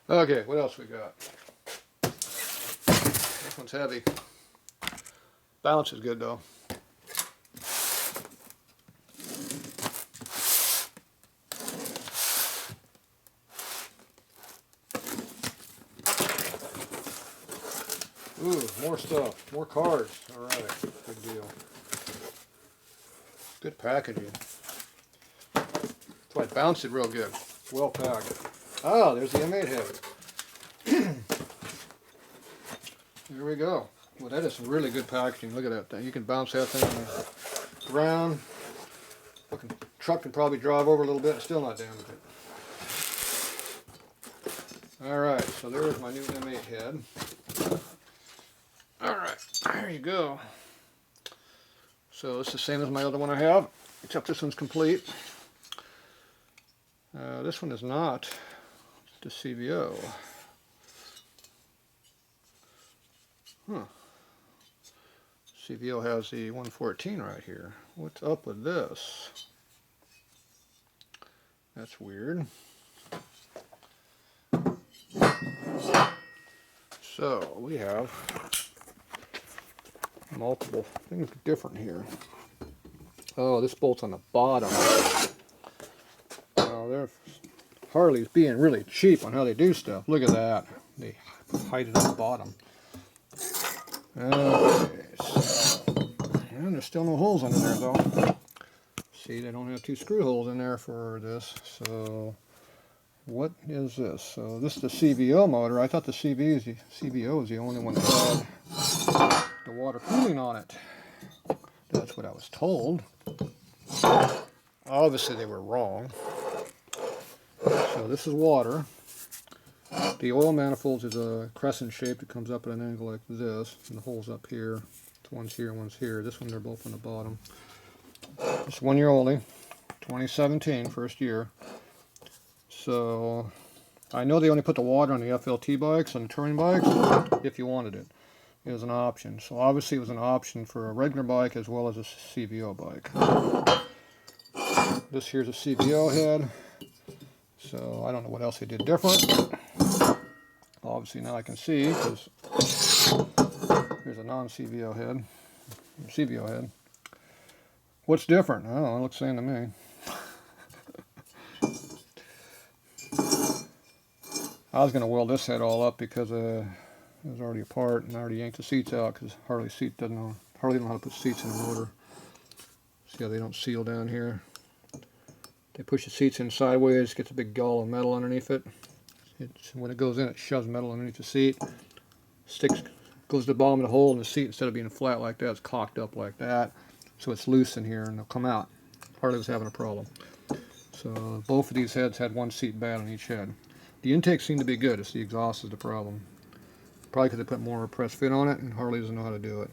Okay, what else we got? This one's heavy. Balance is good though. Ooh, more stuff, more cards. All right, good deal. Good packaging. That's why it bounced it real good. Well packed. Ah, there's the M8 head. There we go. Well, that is some really good packaging. Look at that thing. You can bounce that thing on the ground. Fucking truck can probably drive over a little bit and still not damage it. Alright, so there's my new M8 head. Alright, there you go. So it's the same as my other one I have, except this one's complete. This one is not the CVO. Huh. CVO has the 114 right here. What's up with this? That's weird. So we have multiple things different here. Oh, this bolt's on the bottom. Oh, they're Harley's being really cheap on how they do stuff. Look at that. They hide it on the bottom. Okay, so, and there's still no holes under there though. See, they don't have two screw holes in there for this. So, what is this? So this is the CVO motor. I thought the CVO is the only one that had the water cooling on it. That's what I was told. Obviously they were wrong. So this is water. The oil manifold is a crescent shape that comes up at an angle like this, and the hole's up here. One's here, one's here. This one, they're both on the bottom. It's 1 year only, 2017, first year. So I know they only put the water on the FLT bikes, on the touring bikes, if you wanted it. It was an option. So obviously it was an option for a regular bike as well as a CVO bike. This here's a CVO head. So I don't know what else they did different. Obviously now I can see, because here's a non-CVO head, CVO head. What's different? I don't know, it looks the same to me. I was going to weld this head all up because it was already apart, and I already yanked the seats out because Harley doesn't know how to put seats in a motor. See how they don't seal down here? They push the seats in sideways, gets a big gall of metal underneath it. When it goes in, it shoves metal underneath the seat. Goes to the bottom of the hole in the seat. Instead of being flat like that, it's cocked up like that. So it's loose in here and it'll come out. Harley was having a problem. So both of these heads had one seat bad on each head. The intake seemed to be good. It's the exhaust is the problem. Probably because they put more press fit on it and Harley doesn't know how to do it.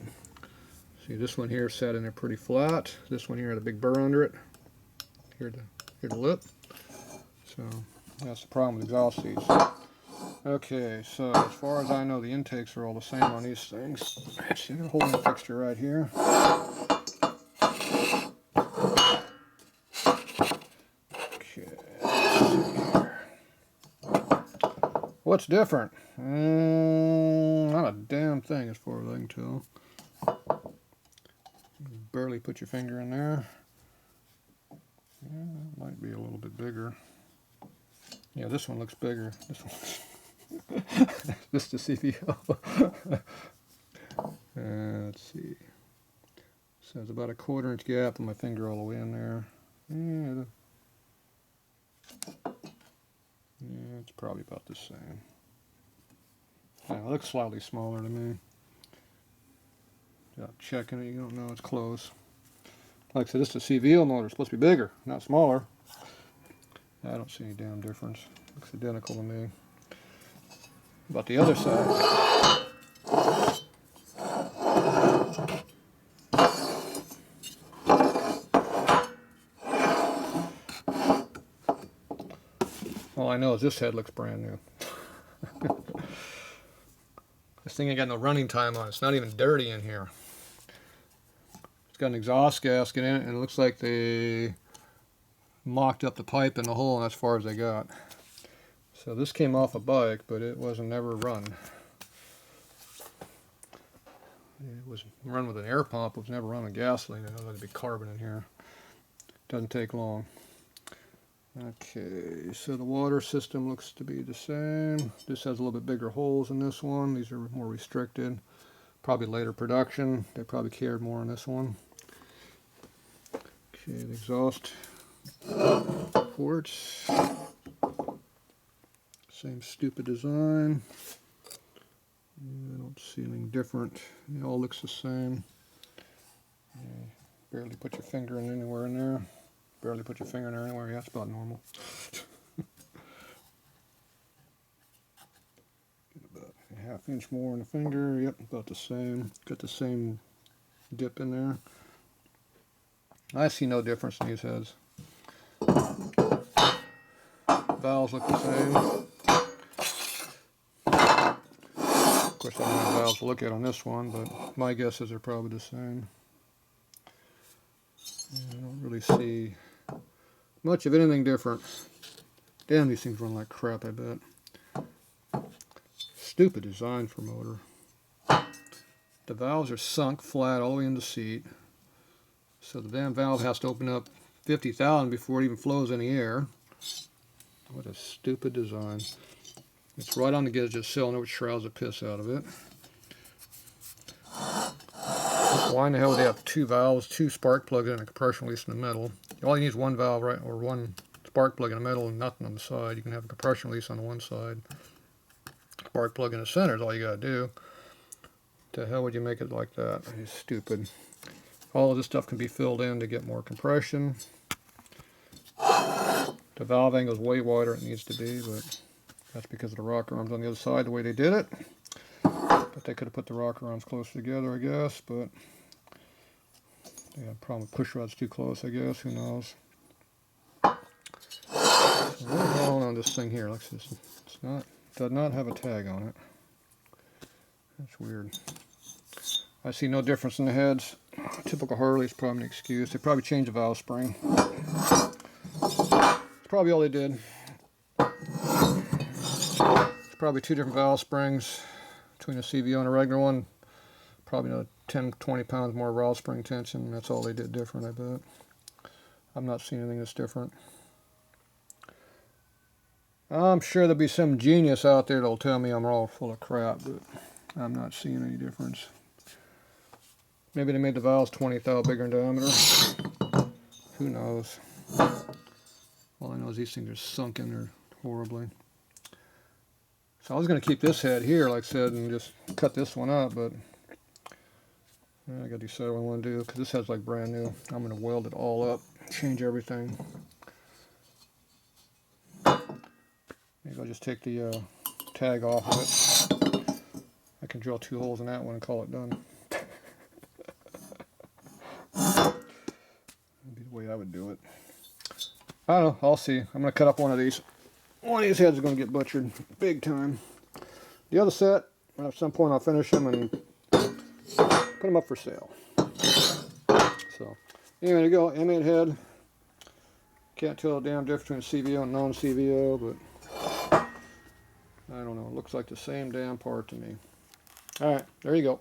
See, this one here sat in there pretty flat. This one here had a big burr under it. Here the lip. So that's the problem with exhaust seats. Okay, so as far as I know, the intakes are all the same on these things. See, they're holding the fixture right here. Okay. What's different? Not a damn thing as far as I can tell. Barely put your finger in there. Yeah, it might be a little bit bigger. Yeah, this one looks bigger. This one. This is the CVO. Let's see. So it's about a 1/4 inch gap with my finger all the way in there. Yeah, it's probably about the same. Yeah, it looks slightly smaller to me. Without checking it, you don't know it's close. Like I said, this is a CVO motor. It's supposed to be bigger, not smaller. I don't see any damn difference. Looks identical to me. About the other side. All I know is this head looks brand new. This thing ain't got no running time on it. It's not even dirty in here. It's got an exhaust gasket in it, and it looks like they mocked up the pipe in the hole, and that's as far as they got. So this came off a bike, but it wasn't never run. It was run with an air pump. It was never run with gasoline. There'd be carbon in here. Doesn't take long. Okay, so the water system looks to be the same. This has a little bit bigger holes than this one. These are more restricted. Probably later production. They probably cared more on this one. Okay, the exhaust ports. Same stupid design. I don't see anything different. It all looks the same. Barely put your finger in anywhere in there. Barely put your finger in there anywhere. Yeah, that's about normal. About a ½ inch more in the finger. Yep, about the same. Got the same dip in there. I see no difference in these heads. Valves look the same. Of course, I don't have valves to look at on this one, but my guess is they're probably the same. I don't really see much of anything different. Damn, these things run like crap, I bet. Stupid design for motor. The valves are sunk flat all the way in the seat. So the damn valve has to open up 50,000 before it even flows any air. What a stupid design. It's right on the edge of the cylinder, which shrouds the piss out of it. Why in the hell would they have two valves, two spark plugs, and a compression release in the middle? All you need is one valve, right, or one spark plug in the middle and nothing on the side. You can have a compression release on the one side. Spark plug in the center is all you gotta do. The hell would you make it like that? It's stupid. All of this stuff can be filled in to get more compression. The valve angle is way wider than it needs to be, but that's because of the rocker arms on the other side, the way they did it. But they could have put the rocker arms closer together, I guess, but they had a problem with push rods too close, I guess, who knows. So what's going on this thing here? Like this, does not have a tag on it. That's weird. I see no difference in the heads. Typical Harley is probably an excuse. They probably changed the valve spring. That's probably all they did. It's probably two different valve springs between a CVO and a regular one. Probably another 10-20 pounds more valve spring tension. That's all they did different, I bet. I'm not seeing anything that's different. I'm sure there'll be some genius out there that'll tell me I'm all full of crap, but I'm not seeing any difference. Maybe they made the valves 20 thou bigger in diameter. Who knows? All I know is these things are sunk in there horribly. So I was going to keep this head here, like I said, and just cut this one up, but I got to decide what I want to do, because this head's like brand new. I'm going to weld it all up, change everything. Maybe I'll just take the tag off of it. I can drill 2 holes in that one and call it done. That'd be the way I would do it. I don't know, I'll see. I'm going to cut up one of these. One of these heads is going to get butchered big time. The other set, at some point I'll finish them and put them up for sale. So, anyway, there you go, M8 head. Can't tell the damn difference between CVO and non-CVO, but I don't know. It looks like the same damn part to me. Alright, there you go.